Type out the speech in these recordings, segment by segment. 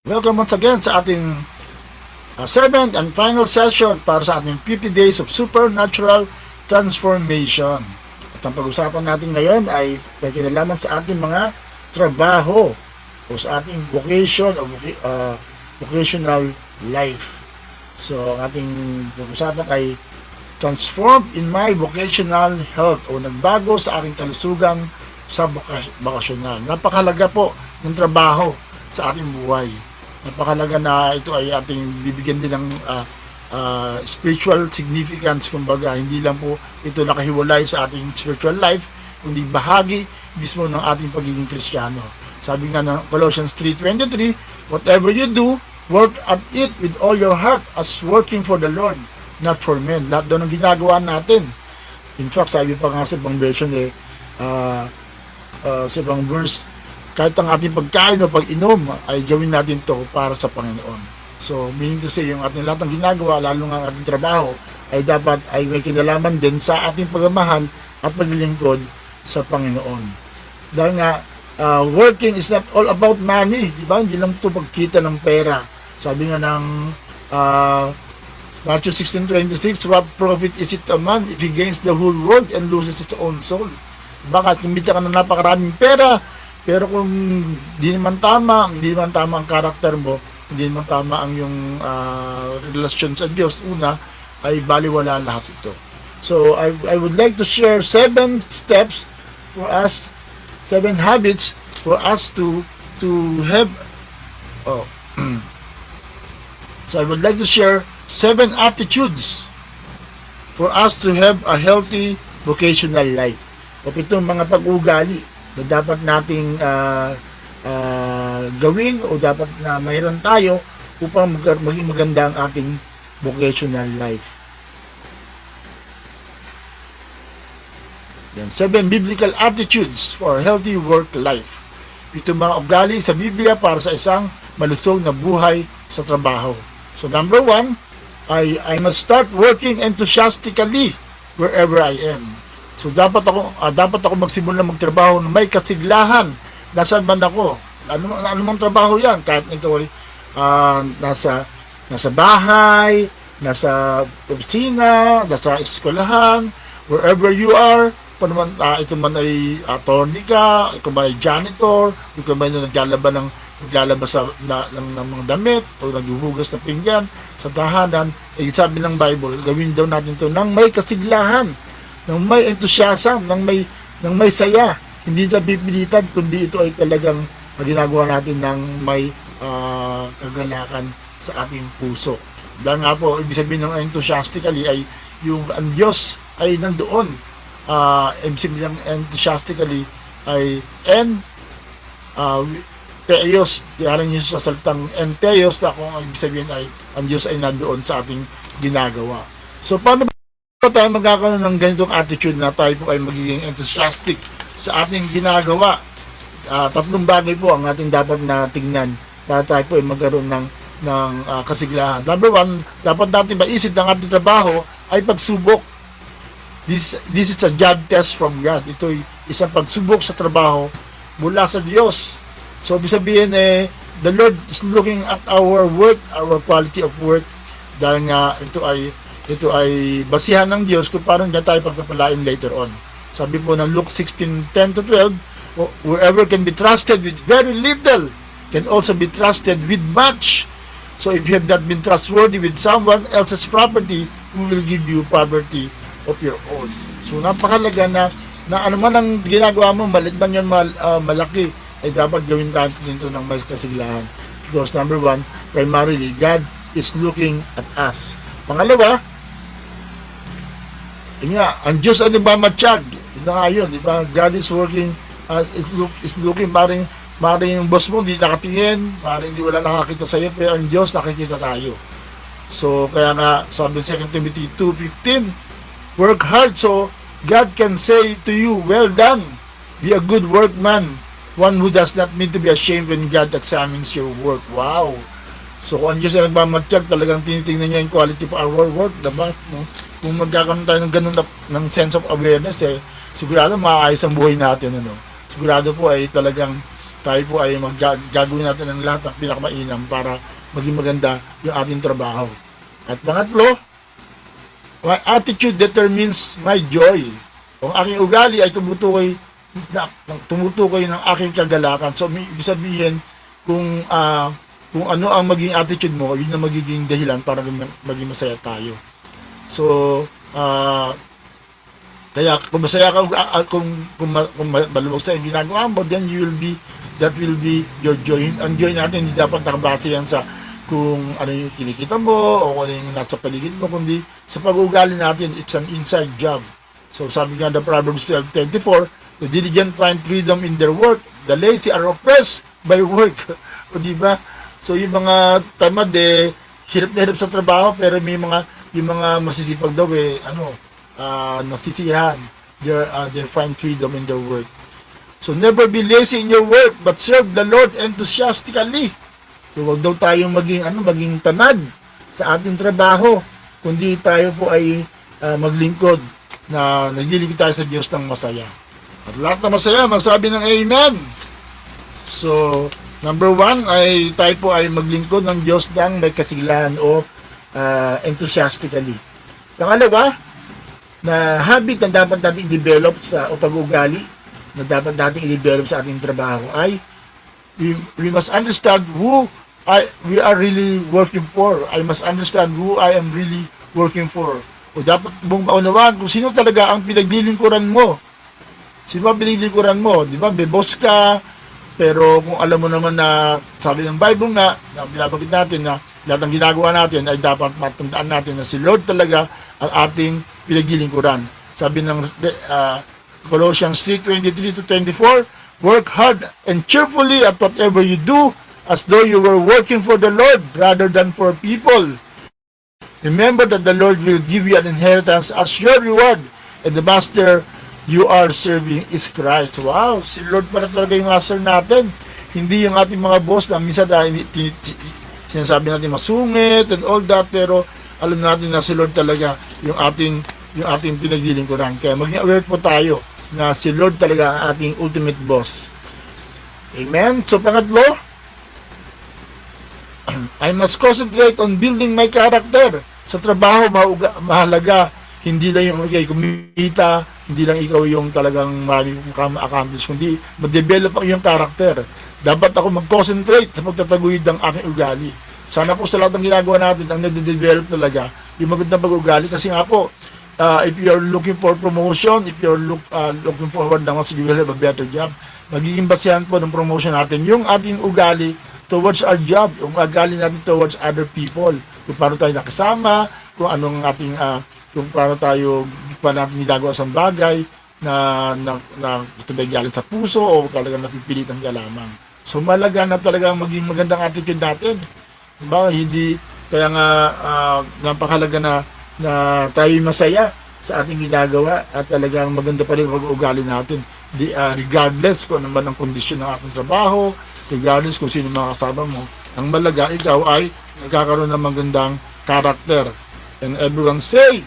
Welcome once again sa ating seventh and final session para sa ating 50 Days of Supernatural Transformation. At ang pag-usapan natin ngayon ay may kinalaman sa ating mga trabaho o sa ating vocation o vocational life. So, ang ating pag-usapan ay transformed in my vocational health o nagbago sa aking kalusugan sa vocational. Napakahalaga po ng trabaho sa ating buhay. Napakalaga na ito ay ating bibigyan din ng spiritual significance. Kumbaga, hindi lang po ito nakahiwalay sa ating spiritual life, kundi bahagi mismo ng ating pagiging Kristiyano. Sabi nga ng Colossians 3:23, whatever you do, work at it with all your heart as working for the Lord, not for men. Lahat daw ng ginagawa natin. In fact, sabi pa nga sa ibang version sa ibang verse, kahit ang ating pagkain o pag-inom ay gawin natin to para sa Panginoon. So, meaning to say, yung ating lahat ng ginagawa, lalo nga ang ating trabaho, ay dapat ay may kinalaman din sa ating pagmamahal at paglilingkod sa Panginoon. Dahil nga, working is not all about money, di ba? Hindi lang ito pagkita ng pera. Sabi nga ng Matthew 16:26, what profit is it a man if he gains the whole world and loses his own soul? Bakit kumita ka ng napakaraming pera, pero kung hindi naman tama ang karakter mo, hindi naman tama ang yung relasyon sa Diyos, una, ay baliwala lahat ito. So, I would like to share 7 steps for us, 7 habits for us to have, so I would like to share 7 attitudes for us to have a healthy vocational life. O itong mga pag-ugali na dapat nating gawin o dapat na mayroon tayo upang maging maganda ang ating vocational life. Yan, 7 biblical attitudes for a healthy work life. Ito mga ugali sa Biblia para sa isang malusog na buhay sa trabaho. So number 1, I must start working enthusiastically wherever I am. So dapat ako magsimula magtrabaho na may kasiglahan. Nasaan man ako? Ano mang trabaho 'yan? Kahit ikaw ay nasa bahay, nasa opisina, nasa eskwelahan, wherever you are, ito man ay attorney ka, ikaw man ay janitor, ikaw man ay naglalabas ng mga damit o naghuhugas ng pinggan sa tahanan, sabi ng Bible, gawin daw natin ito nang may kasiglahan, ng may enthusiasm, ng may saya, hindi sa pipilitan, kundi ito ay talagang ginagawa natin ng may kagalakan sa ating puso. Dahil nga po, ibig sabihin ng enthusiastically ay yung ang Diyos ay nandoon. Ibig sabihin ng enthusiastically ay Theos, diyaran niyo sa salitang entheos na kung ibig sabihin ay ang Diyos ay nandoon sa ating ginagawa. So, paano ba tayo magkakaroon ng ganitong attitude na tayo po ay magiging enthusiastic sa ating ginagawa? 3 bagay po ang ating dapat na tingnan para tayo po ay magkaroon ng kasiglahan. Number 1, dapat natin maisip ng ating trabaho ay pagsubok. This is a job test from God. Ito ay isang pagsubok sa trabaho mula sa Diyos. So, ibig sabihin the Lord is looking at our work, our quality of work, dahil nga ito ay basihan ng Diyos kung paano niya tayo pagpapalain later on. Sabi po ng Luke 16:10-12, whoever can be trusted with very little can also be trusted with much. So if you have not been trustworthy with someone else's property, who will give you property of your own? So napakalaga na ano man ang ginagawa mo, malit man yun malaki, ay dapat gawin natin ito ng may kasiglahan. Because number 1, primarily, God is looking at us. Pangalawa, ang Diyos ay nagmamatsyag. Ito nga yun, di ba? God is working, is looking, maring yung boss mo hindi nakatingin, maring hindi wala nakakita sa iyo, pero ang Diyos nakikita tayo. So, kaya nga, sabi 2 Timothy 2:15, work hard so God can say to you, well done, be a good workman, one who does not need to be ashamed when God examines your work. Wow! So, kung ang Diyos ay nagmamatsyag, talagang tinitingnan niya yung quality of our work, diba? No? Kung magkakaroon tayo ng ganun ng sense of awareness, sigurado maayos ang buhay natin. Sigurado po ay talagang tayo po ay gagawin natin ang lahat ng pinakamainam para maging maganda yung ating trabaho. At pangatlo, my attitude determines my joy. Kung aking ugali ay tumutukoy ng aking kagalakan. So, ibig sabihin, kung ano ang maging attitude mo, yun ang magiging dahilan para maging masaya tayo. So, kaya kung masaya ka, kung maluwag sa ginagawa mo, then that will be your joy. Ang joy natin, hindi dapat nakabase yan sa kung ano yung kinikita mo o kung ano yung nasa paligid mo, kundi sa pag-uugali natin, it's an inside job. So sabi nga the Proverbs 12:24, the diligent find freedom in their work, the lazy are oppressed by work. O diba? So yung mga tamad hirap na hirap sa trabaho, pero yung mga masisipag daw nasisiyahan, they find freedom in their work. So never be lazy in your work, but serve the Lord enthusiastically. So wag daw tayong maging tamad sa ating trabaho, kundi tayo po ay maglingkod na naglilingkod tayo sa Diyos ng masaya. At lahat na masaya, magsabi ng Amen. So, number 1 ay tayo po ay maglingkod ng Diyos ng may kasilahan o enthusiastically. Pangalawa, na habit na dapat natin i-develop o pag-ugali na dapat natin i-develop sa ating trabaho ay we must understand who we are really working for. I must understand who I am really working for. O dapat mong maunawaan kung sino talaga ang pinaglilingkuran mo. Sino ang pinaglilingkuran mo? Di ba? May boss ka, pero kung alam mo naman na sabi ng Bible na binabanggit natin na lahat ng ginagawa natin ay dapat matandaan natin na si Lord talaga ang ating pinaglilingkuran. Sabi ng Colossians 3:23-24, work hard and cheerfully at whatever you do, as though you were working for the Lord rather than for people. Remember that the Lord will give you an inheritance as your reward, and the master you are serving is Christ. Wow, si Lord pala talaga yung master natin. Hindi yung ating mga boss na minsan sinasabi natin masungit and all that, pero alam natin na si Lord talaga yung ating pinaglilingkuran. Kaya maging aware po tayo na si Lord talaga ang ating ultimate boss. Amen? So, pangatlo, I must concentrate on building my character. Sa trabaho, mahalaga, hindi lang yung kumita, hindi lang ikaw yung talagang marami kang accomplish, kundi ma-develop ang iyong character. Dapat ako mag-concentrate sa pagtataguyod ng aking ugali. Sana po sa lahat ng ginagawa natin, ang nade-develop talaga, yung magandang pag-ugali. Kasi nga po, if you're looking for promotion, if you're looking forward naman sa you will have a better job, magiging basihan po ng promotion natin yung ating ugali towards our job, yung ugali natin towards other people, kung paano tayo nakasama, kung anong ating kung paano natin ginagawa sa bagay na ito ba galing sa puso o talagang napipilitan ka lamang. So malaga na talagang maging magandang attitude natin. Diba? Hindi, kaya nga napakalaga na tayo masaya sa ating ginagawa at talagang maganda pa rin pag-uugali natin. Regardless kung ano man ang kondisyon ng ating trabaho, regardless kung sino mga kasama mo, ang malaga ikaw ay nagkakaroon ng magandang character. And everyone say,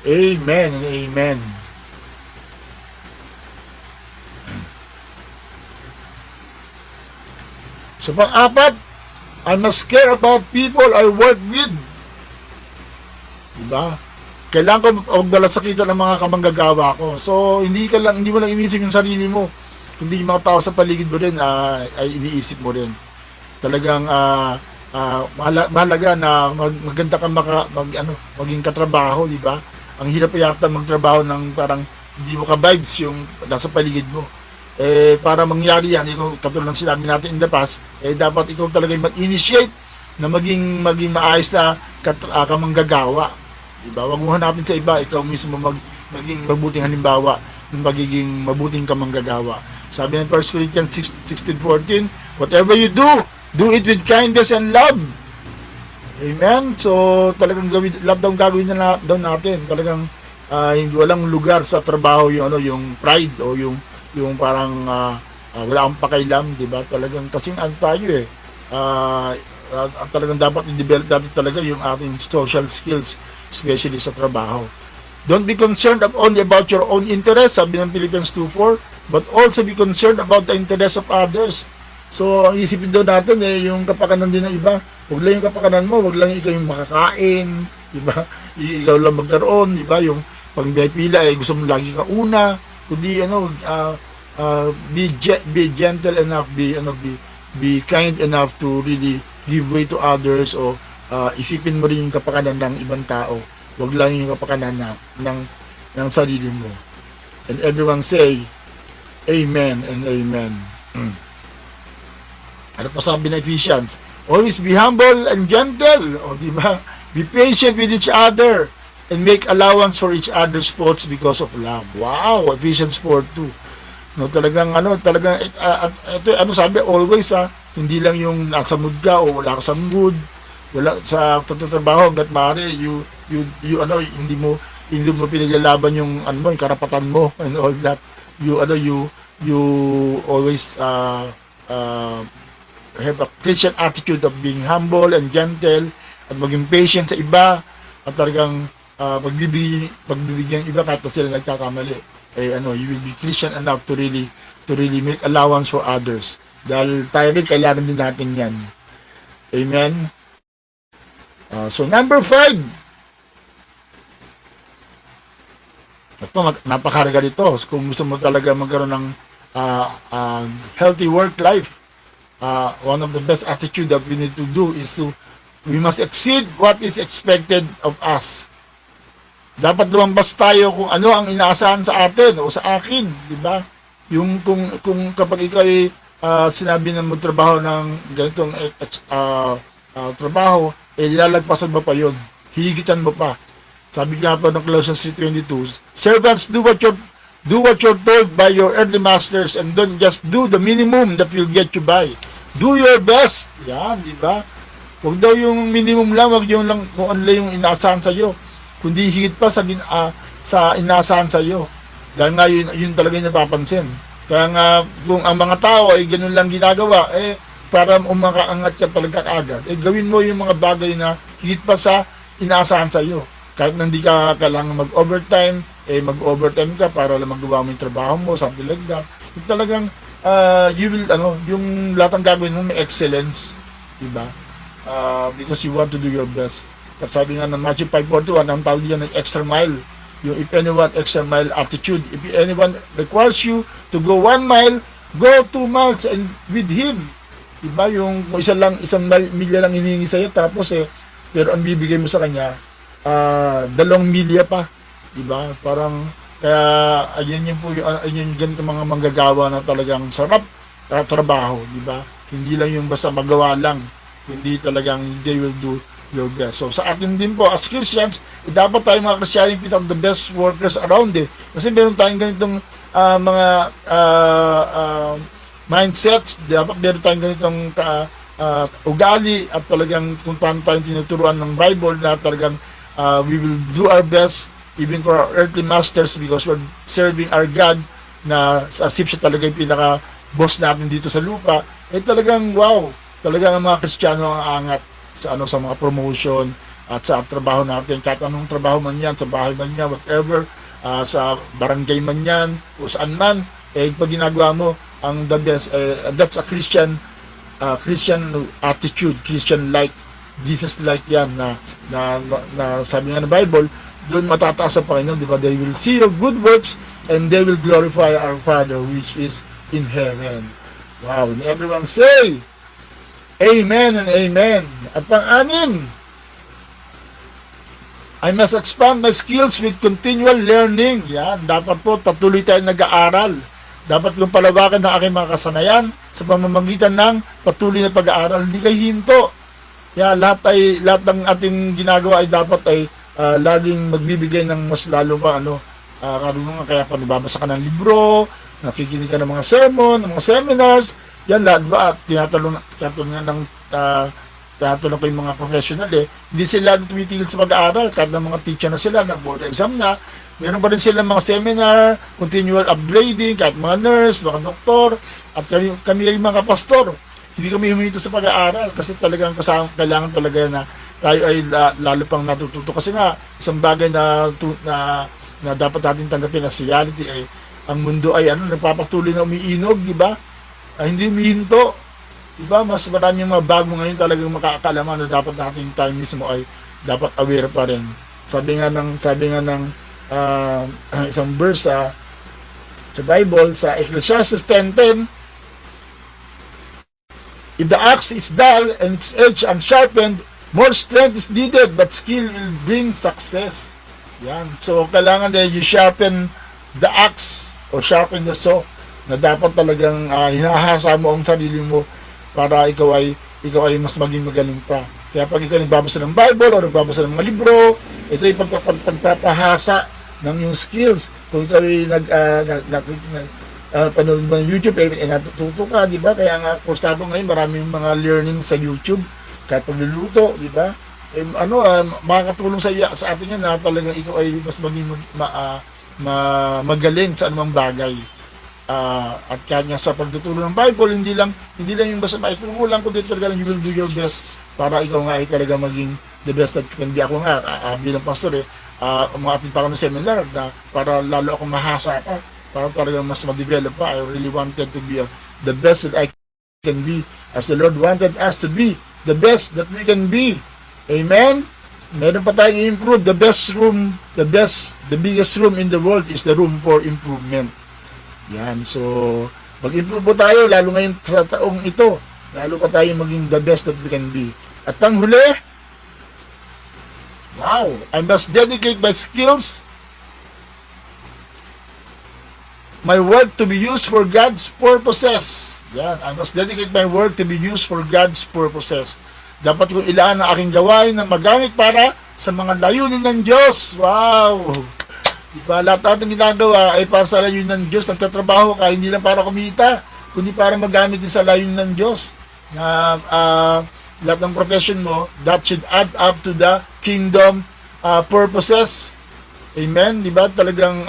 Amen and Amen. So pang-apat, I must care about people I work with. Diba? Kailangan ko magdalasakitan ng mga kamanggagawa ko. So, hindi mo lang iniisip yung sarili mo. Hindi yung mga tao sa paligid mo rin ay iniisip mo rin. Talagang mahalaga na maganda kang maging katrabaho, di ba? Ang hirap yata magtrabaho ng parang hindi mo ka-vibes yung nasa paligid mo. Para mangyari yan, katulad ng sinabi natin in the past, dapat ikaw talaga mag-initiate na maging maayos na kamanggagawa. Diba? Huwag mo hanapin sa iba, ikaw mismo maging mabuting halimbawa ng magiging mabuting kamanggagawa. Sabi ng 1 Corinthians 16:14, whatever you do it with kindness and love. Amen? So, talagang love daw gagawin na daw natin. Talagang hindi walang lugar sa trabaho yung pride o yung parang wala kang pakailam, di ba? Talagang kasing tayo at talagang dapat i-develop natin talaga yung ating social skills, especially sa trabaho. Don't be concerned only about your own interest. Sabi ng Philippians 2:4, but also be concerned about the interest of others. So, ang isipin daw natin yung kapakanan din ng iba. Huwag lang yung kapakanan mo, huwag lang ikaw yung makakain, di ba? Ikaw lang magkaroon, di ba? Yung pag may pila, gusto mo lagi ka una, kundi be gentle enough, be kind enough to really give way to others, o isipin mo rin yung kapakanan ng ibang tao. Huwag lang yung kapakanan ng sarili mo. And everyone say, Amen and Amen. Ano pa sabi ng Ephesians? Always be humble and gentle. O, di ba? Be patient with each other and make allowance for each other's faults because of love. Wow! Ephesians 4:2. No, talagang ito sabi, always hindi lang yung nasa mood ka o wala ka sa mood, wala sa trabaho, hangga't maaari hindi mo pinaglalaban yung yung karapatan mo and all that. You always have a Christian attitude of being humble and gentle at maging patient sa iba at talagang pagbibigyan iba kahit na sila nagkakamali. You will be Christian enough to really make allowance for others. Dahil tayo rin kailangan din natin yan. Amen? So number 5. Ito, napakahalaga dito. Kung gusto mo talaga magkaroon ng healthy work life, one of the best attitude that we need to do is we must exceed what is expected of us. Dapat lumabas tayo kung ano ang inaasahan sa atin o sa akin, di ba? Yung kung kapag ikaw ay sinabi na magtrabaho ng ganitong trabaho, lalagpasan mo pa yon, hihigitan mo pa. Sabi nga pa ng Colossians 3:22, servants, do what you're told by your earthly masters and don't just do the minimum that will get you by. Do your best. Yan, di ba? Huwag daw yung minimum lang, huwag yung lang kung ano yung inaasahan sa iyo, kundi higit pa sa inaasahan sa iyo. Dahil nga yun talaga yung napapansin. Kaya nga, kung ang mga tao ay ganun lang ginagawa, para umakaangat ka talaga agad, gawin mo yung mga bagay na higit pa sa inaasahan sa iyo. Kahit hindi ka kailangan mag-overtime, mag-overtime ka para lang magawa mo yung trabaho mo, something like that. Yung talagang, you will, yung lahat ng gagawin mo may excellence, diba? Because you want to do your best. At sabi nga ng Matthew 5:41, ang tawag yan ng extra mile. Yung if anyone extra mile attitude. If anyone requires you to go 1 mile, go 2 miles and with him. Diba? Yung isang milya lang hinihingi sa'yo, tapos pero ang bibigay mo sa kanya, 2 milya pa. Diba? Parang, kaya ayan yung ganito mga manggagawa na talagang sarap trabaho. Diba? Hindi lang yung basta magawa lang. Hindi talagang they will do your best. So sa atin din po as Christians, dapat tayo mga Christian pick up the best workers around kasi meron tayong ganitong mga mindsets, dapat meron tayong ganitong ugali at talagang kung paano tayong tinuturuan ng Bible na talagang we will do our best even for our earthly masters because we're serving our God na as if siya talaga yung pinaka boss natin dito sa lupa. Talagang wow, talagang ang mga Kristiyano ang angat sa mga promotion at sa trabaho natin, kahit anong trabaho man yan, sa bahay man yan, whatever, sa barangay man yan, o saan man, pag ginagawa mo ang the best, that's a Christian attitude, Christian like, Jesus like yan na sabi nga ng Bible, doon matataas ang Panginoon, di ba? They will see your good works and they will glorify our Father which is in heaven. Wow, and everyone say Amen and Amen. At pang-anim, I must expand my skills with continual learning. Yan, dapat po patuloy tayong nag-aaral. Dapat kong palawakan ng aking mga kasanayan sa pamamagitan ng patuloy na pag-aaral. Hindi kayo hinto. Yan, lahat ng ating ginagawa ay dapat ay laging magbibigay ng mas lalo pa karunungan. Kaya pag nababasa ka ng libro, nakikinig ka ng mga sermon, ng mga seminars, yan lahat ba? Tinatanong ko yung mga professional hindi sila tumitigil sa pag-aaral kahit ng mga teacher na sila, nag-board exam na, meron pa rin sila mga seminar, continual upgrading, kahit mga nurse, mga doktor, at kami yung mga pastor, hindi kami huminto sa pag-aaral kasi talagang kailangan talaga na tayo ay lalo pang natututo kasi nga isang bagay na dapat natin tanggapin as reality ang mundo ay nagpapatuloy na umiinog, di ba? Hindi umihinto. Di ba? Mas maraming mga bago ngayon talagang makakalaman na dapat natin tayo mismo ay dapat aware pa rin. Sabi nga ng isang verse sa Bible, sa Ecclesiastes 10:10, if the axe is dull and its edge unsharpened, more strength is needed, but skill will bring success. Yan. So, kailangan na you sharpen the axe o sharpen the saw, na dapat talagang hinahasa mo ang sarili mo para ikaw ay mas maging magaling pa. Kaya pag ikaw nagbabasa ng Bible o nagbabasa ng mga libro, ito ay pagpapahasa ng yung skills. Kung ikaw ay panood mo ng YouTube, natututo ka, di ba? Kaya nga, kursado ngayon, maraming mga learning sa YouTube, kahit pagluluto, di ba? Makakatulong sa atin yan na talagang ikaw ay mas maging magaling sa anumang bagay. At kaya nga sa pagtuturo ng Bible, hindi lang yung basta maituro lang, kundi talaga you will do your best para ikaw nga ay talaga maging the best that you can be. Ako nga, bilang pastor umatin pa ako ng seminar na para lalo ako mahasa pa, para talaga mas ma-develop pa. I really wanted to be the best that I can be, as the Lord wanted us to be the best that we can be. Amen? Meron pa tayong improve. The biggest room in the world is the room for improvement. Yan. So, mag-improve po tayo, lalo ngayon sa taong ito. Lalo pa tayo maging the best that we can be. At panghuli, wow, I must dedicate my skills, my work to be used for God's purposes. Yan. I must dedicate my work to be used for God's purposes. Dapat kong ilaan ang aking gawain na magamit para sa mga layunin ng Diyos. Wow! Diba? Lahat natin ginagawa ay para sa layunin ng Diyos. Nagtatrabaho ka, hindi lang para kumita, kundi para magamit din sa layunin ng Diyos. Na lahat ng profession mo, that should add up to the kingdom purposes. Amen? Diba? Talagang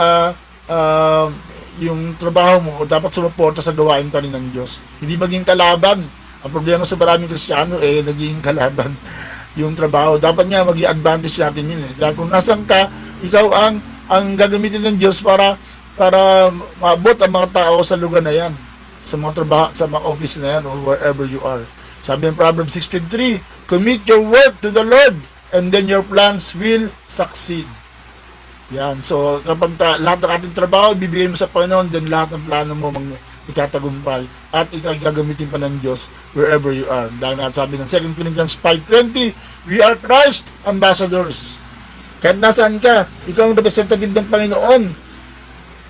yung trabaho mo dapat sumuporta sa gawain pa rin ng Diyos. Hindi maging kalaban. Ang problema sa maraming Kristiyano naging kalaban yung trabaho. Dapat nga maging advantage natin yun. Dahil kung nasan ka, ikaw ang gagamitin ng Diyos para maabot ang mga tao sa lugar na yan, sa mga trabaho, sa mga office na yan, or wherever you are. Sabi ng Proverbs 16:3, commit your work to the Lord and then your plans will succeed. Yan. So, kapag lahat ng ating trabaho, bibigay mo sa Panginoon, then lahat ng plano mo itatagumpay at gagamitin pa ng Diyos wherever you are. Dahil nga sabi ng 2 Corinthians 5:20, we are Christ ambassadors. Kahit nasaan ka, ikaw ang representative ng Panginoon.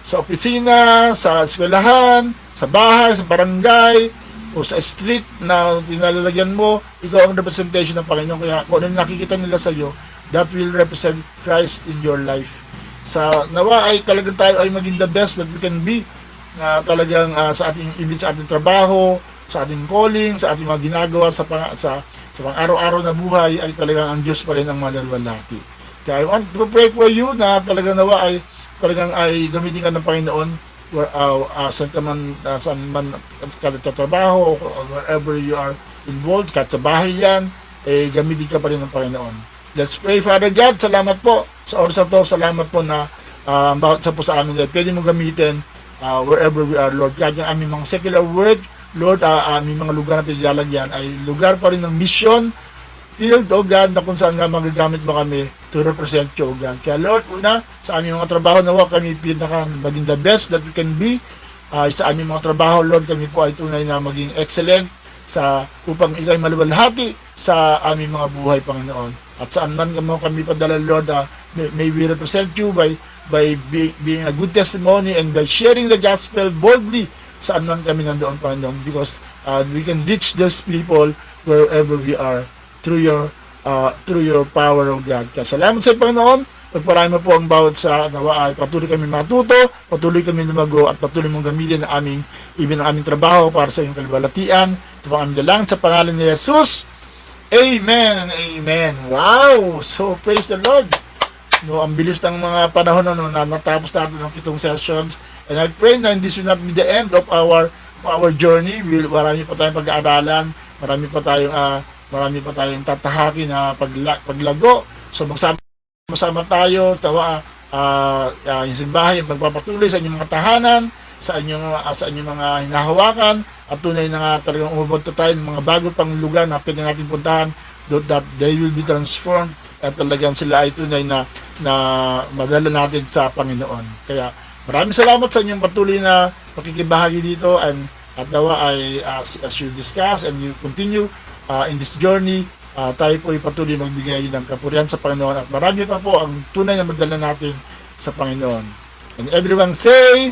Sa opisina, sa eskwelahan, sa bahay, sa barangay, o sa street na pinalalagyan mo, ikaw ang representation ng Panginoon. Kaya kung ano nakikita nila sa iyo, that will represent Christ in your life. Sa nawa ay talagang tayo ay maging the best that we can be, na talagang sa ating trabaho, sa ating calling, sa ating mga ginagawa sa pang-araw-araw na buhay ay talagang ang Diyos pa rin ang manalwalhati. Kaya I want to pray for you na talagang nawa ay talagang ay gamitin ka ng Panginoon saan man ka trabaho o wherever you are involved, kahit sa bahay yan, gamitin ka pa rin ng Panginoon. Let's pray. Father God, salamat po sa oras na to. Salamat po na bawat sa po sa amin pwede mo gamitin wherever we are, Lord. Kaya yung aming mga secular work, Lord, aming mga lugar na pinilalagyan ay lugar pa rin ng mission field, O God, na kung saan nga magagamit mo kami to represent you, O God. Kaya Lord, una, sa aming mga trabaho nawa kami maging the best that we can be. Sa aming mga trabaho, Lord, kami po ay tunay na maging excellent upang ikay maluwalhati sa aming mga buhay, Panginoon. At saan man kami padala, Lord, may we represent you by being a good testimony and by sharing the gospel boldly saan man kami nandoon, Panginoon, because we can reach those people wherever we are through your power, of God. Kaya salamat sa Panginoon. Pagparami mo po ang bawat sa nawa ay patuloy kami matuto, patuloy kami lumago, at patuloy mong gamitin ang aming trabaho para sa iyong kalwalatian. Ito po ang aming dalang sa pangalan ni Jesus. Amen and amen. Wow! So, praise the Lord. No, ang bilis ng mga panahon na natapos natin ng 7 sessions. And I pray na this will not be the end of our journey. Marami pa tayong pag-aaralan, marami pa tayong tatahakin na paglago. So, magsama tayo, yung simbahan yung magpapatuloy sa inyong mga tahanan, sa inyong mga hinahawakan, at tunay na nga talagang umabot tayo ng mga bago pang lugar na pwede natin puntahan, that they will be transformed, at talagang sila ay tunay na madala natin sa Panginoon. Kaya maraming salamat sa inyong patuloy na pakikibahagi dito, at nawa ay as you discuss and you continue in this journey, tayo po ay patuloy magbigay ng kapurihan sa Panginoon, at marami pa po ang tunay na madala natin sa Panginoon. And everyone say,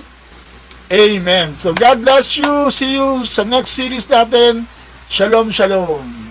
Amen. So God bless you. See you sa next series natin. Shalom, shalom.